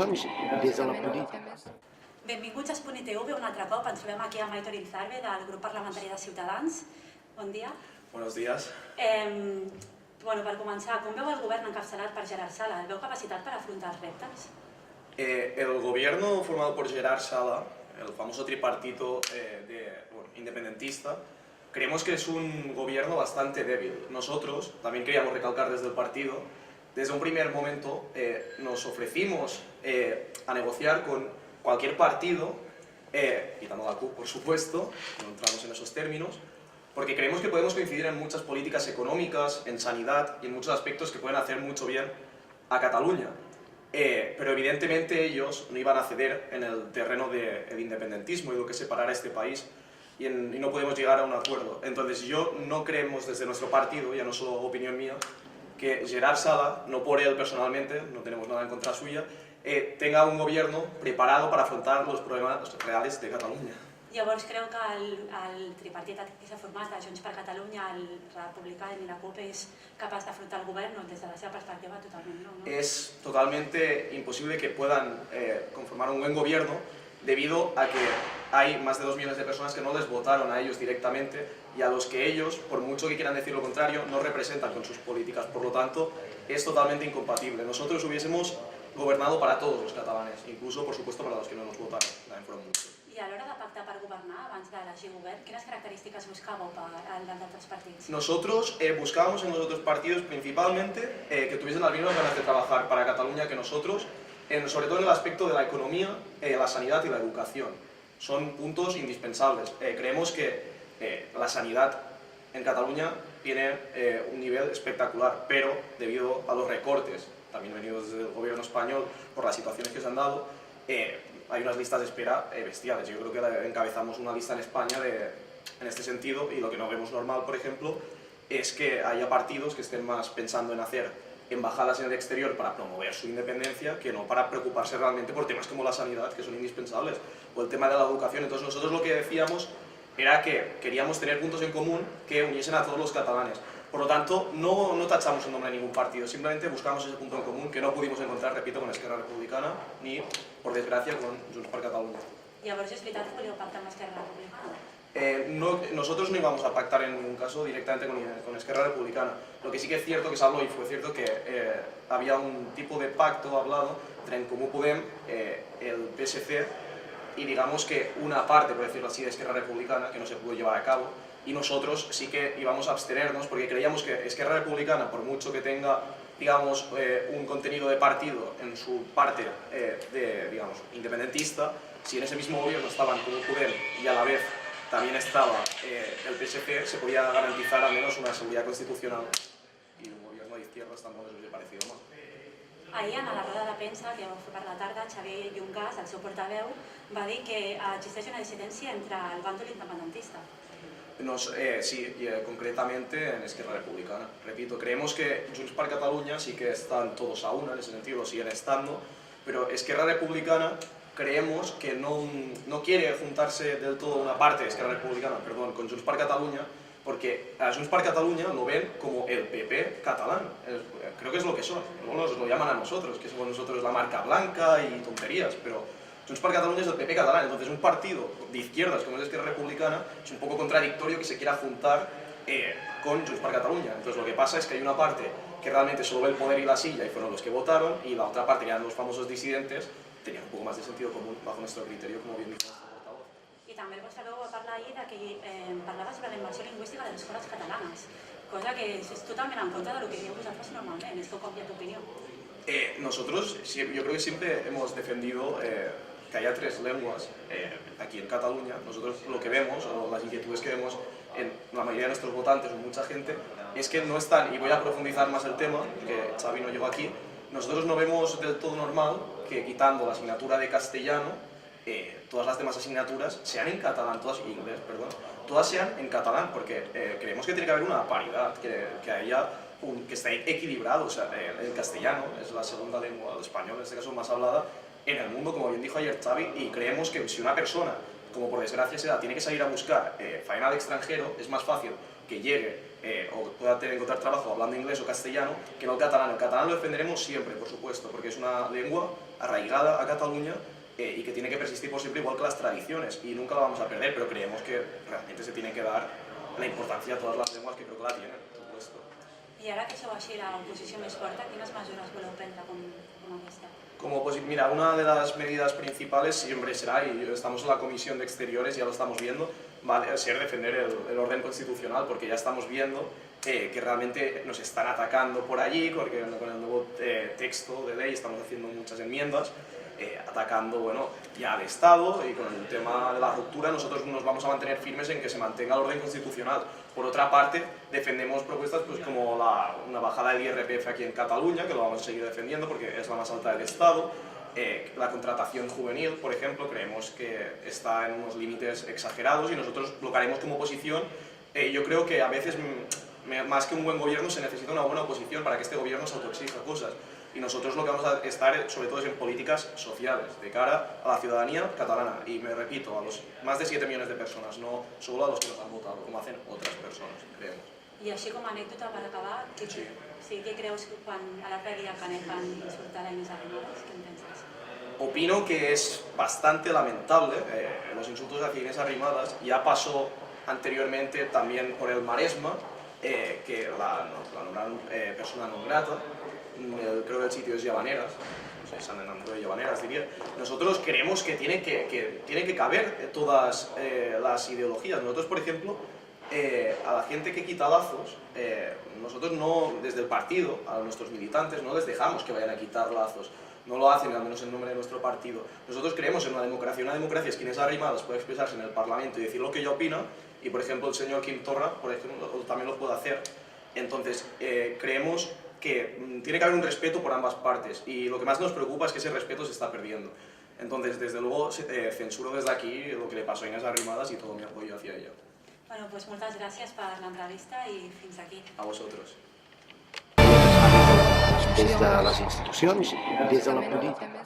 institucions des de la política. Benvinguts a Spunit TV un altre cop. Ens trobem aquí amb Aitor Ilzarbe, del grup parlamentari de Ciutadans. Bon dia. Buenos días. Per començar, com veu el govern encapçalat per Gerard Sala? Veu capacitat per afrontar els reptes? El gobierno formado por Gerard Sala, el famoso tripartito independentista, creemos que es un gobierno bastante débil. Nosotros, también queríamos recalcar desde el partido, desde un primer momento nos ofrecimos a negociar con cualquier partido, quitando la CUP por supuesto, no entramos en esos términos, porque creemos que podemos coincidir en muchas políticas económicas, en sanidad y en muchos aspectos que pueden hacer mucho bien a Cataluña. Pero evidentemente ellos no iban a ceder en el terreno del independentismo y lo que separara este país y no podemos llegar a un acuerdo. Entonces no creemos desde nuestro partido, ya no solo opinión mía, que Gerard Sala, no por él personalmente, no tenemos nada en contra suya, tenga un gobierno preparado para afrontar los problemas reales de Catalunya. Llavors creu que el tripartit que s'ha format de Junts per Catalunya, el Republicà i la CUP és capaç d'afrontar el govern o des de la seva perspectiva totalment no? Es totalmente imposible que puedan conformar un buen gobierno debido a que hay más de 2 millones de personas que no les votaron a ellos directamente y a los que ellos, por mucho que quieran decir lo contrario, no representan con sus políticas. Por lo tanto, es totalmente incompatible. Nosotros hubiésemos gobernado para todos los catalanes, incluso, por supuesto, para los que no nos votaron. También fueron muchos. I a l'hora de pactar per governar, abans d'elegir govern, quines característiques buscàveu en d'altres partits? Nosotros buscábamos en los otros partidos principalmente que tuviesen las mismas ganas de trabajar para Cataluña que nosotros, sobre todo en el aspecto de la economía, la sanidad y la educación. Son puntos indispensables. Creemos que la sanidad en Cataluña tiene un nivel espectacular, pero debido a los recortes, también venidos desde el gobierno español, por las situaciones que se han dado, hay unas listas de espera bestiales. Yo creo que encabezamos una lista en España en este sentido, y lo que no vemos normal, por ejemplo, es que haya partidos que estén más pensando en hacer embajadas en el exterior para promover su independencia que no para preocuparse realmente por temas como la sanidad, que son indispensables, o el tema de la educación. Entonces nosotros lo que decíamos era que queríamos tener puntos en común que uniesen a todos los catalanes. Por lo tanto, no tachamos el nombre de ningún partido, simplemente buscamos ese punto en común que no pudimos encontrar, repito, con Esquerra Republicana ni, por desgracia, con Junts per Catalunya. Llavors és veritat que volíeu pactar amb Esquerra Republicana? Nosotros no íbamos a pactar en ningún caso directamente con Esquerra Republicana. Lo que sí que es cierto que se habló, y fue cierto que había un tipo de pacto hablado entre En Comú Podem, el PSC, y digamos que una parte, por decirlo así, de Esquerra Republicana, que no se pudo llevar a cabo, y nosotros sí que íbamos a abstenernos porque creíamos que Esquerra Republicana, por mucho que tenga, digamos, un contenido de partido en su parte digamos, independentista, si en ese mismo gobierno estaban como Podem y a la vez también estaba el PSC, se podía garantizar al menos una seguridad constitucional, y un gobierno de izquierdas tampoco les hubiera parecido mal. Ahir, a la roda de premsa que vau fer per la tarda, Xavier Junquas, el seu portaveu, va dir que existeix una dissidència entre el bàndol independentista. Sí, concretamente en Esquerra Republicana. Repito, creemos que Junts per Catalunya sí que están todos a una, en ese sentido, lo siguen estando, pero Esquerra Republicana creemos que no quiere juntarse del todo una parte de Esquerra Republicana, perdón, con Junts per Catalunya, porque a Junts per Catalunya lo ven como el PP catalán. Creo que es lo que son. Luego nos lo llaman a nosotros, que somos nosotros la marca blanca y tonterías, pero Junts per Catalunya es el PP catalán. Entonces un partido de izquierdas como es Esquerra Republicana es un poco contradictorio que se quiera juntar con Junts per Catalunya. Entonces lo que pasa es que hay una parte que realmente solo ve el poder y la silla y fueron los que votaron, y la otra parte, que eran los famosos disidentes, tenían un poco más de sentido común bajo nuestro criterio, como bien dijo. I també el vostre veu va parlar ahir que parlava sobre la immersió lingüística de les escoles catalanes, cosa que és totalment en contra de lo que dieu vosaltres normalment. ¿Esto cambia tu opinión? Nosotros, yo creo que siempre hemos defendido que haya 3 lenguas aquí en Cataluña. Nosotros lo que vemos, o las inquietudes que vemos en la mayoría de nuestros votantes o mucha gente, es que no están, y voy a profundizar más el tema, que Xavi no llegó aquí, nosotros no vemos del todo normal que, quitando la asignatura de castellano, todas las demás asignaturas sean en catalán, todas sean en catalán, porque creemos que tiene que haber una paridad, que haya que esté equilibrado. O sea, el castellano es la segunda lengua, el español en este caso más hablada en el mundo, como bien dijo ayer Xavi, y creemos que si una persona, como por desgracia se da, tiene que salir a buscar faena al extranjero, es más fácil que llegue o pueda encontrar trabajo hablando inglés o castellano que no el catalán. El catalán lo defenderemos siempre, por supuesto, porque es una lengua arraigada a Cataluña y que tiene que persistir por siempre, igual que las tradiciones, y nunca la vamos a perder, pero creemos que realmente se tiene que dar la importancia a todas las lenguas, que creo que la tienen, por supuesto. I ara que sou així l'oposició més forta, quines mesures voleu prendre com aquesta? Mira, una de las medidas principales siempre será, y estamos en la Comisión de Exteriores, ya lo estamos viendo, va a ser defender el orden constitucional, porque ya estamos viendo que realmente nos están atacando por allí, porque con el nuevo texto de ley estamos haciendo muchas enmiendas, atacando ya al Estado, y con el tema de la ruptura nosotros nos vamos a mantener firmes en que se mantenga el orden constitucional. Por otra parte, defendemos propuestas como una bajada del IRPF aquí en Cataluña, que lo vamos a seguir defendiendo porque es la más alta del Estado. La contratación juvenil, por ejemplo, creemos que está en unos límites exagerados y nosotros lo que haremos como oposición. Yo creo que a veces, más que un buen gobierno, se necesita una buena oposición para que este gobierno se autoexija cosas. Y nosotros lo que vamos a estar, sobre todo, es en políticas sociales, de cara a la ciudadanía catalana. Y me repito, a los más de 7 millones de personas, no solo a los que nos han votado, como hacen otras personas, creemos. I així com a anècdota per acabar, què creus quan a l'altre dia a Canet van insultar a Inés Arrimadas? Què en penses? Opino que es bastante lamentable los insultos hacia Inés Arrimadas. Ya pasó anteriormente también por el Maresma, que la nombraron persona non grata. Creo que el sitio es Llavaneras, no sé, San Andreu de Llavaneras diría. Nosotros creemos que tiene que caber todas las ideologías. Nosotros, por ejemplo, a la gente que quita lazos, nosotros no, desde el partido, a nuestros militantes, no les dejamos que vayan a quitar lazos. No lo hacen, al menos en nombre de nuestro partido. Nosotros creemos en una democracia. Una democracia es que Inés Arrimadas puede expresarse en el Parlamento y decir lo que ella opina, y por ejemplo el señor Quim Torra, por ejemplo, también lo puede hacer. Entonces, creemos que tiene que haber un respeto por ambas partes, y lo que más nos preocupa es que ese respeto se está perdiendo. Entonces, desde luego, censuro desde aquí lo que le pasó a Inés Arrimadas y todo mi apoyo hacia ella. Bueno, pues moltes gràcies per l'entrevista i fins aquí. A vosotros. Des de les institucions, des de la política.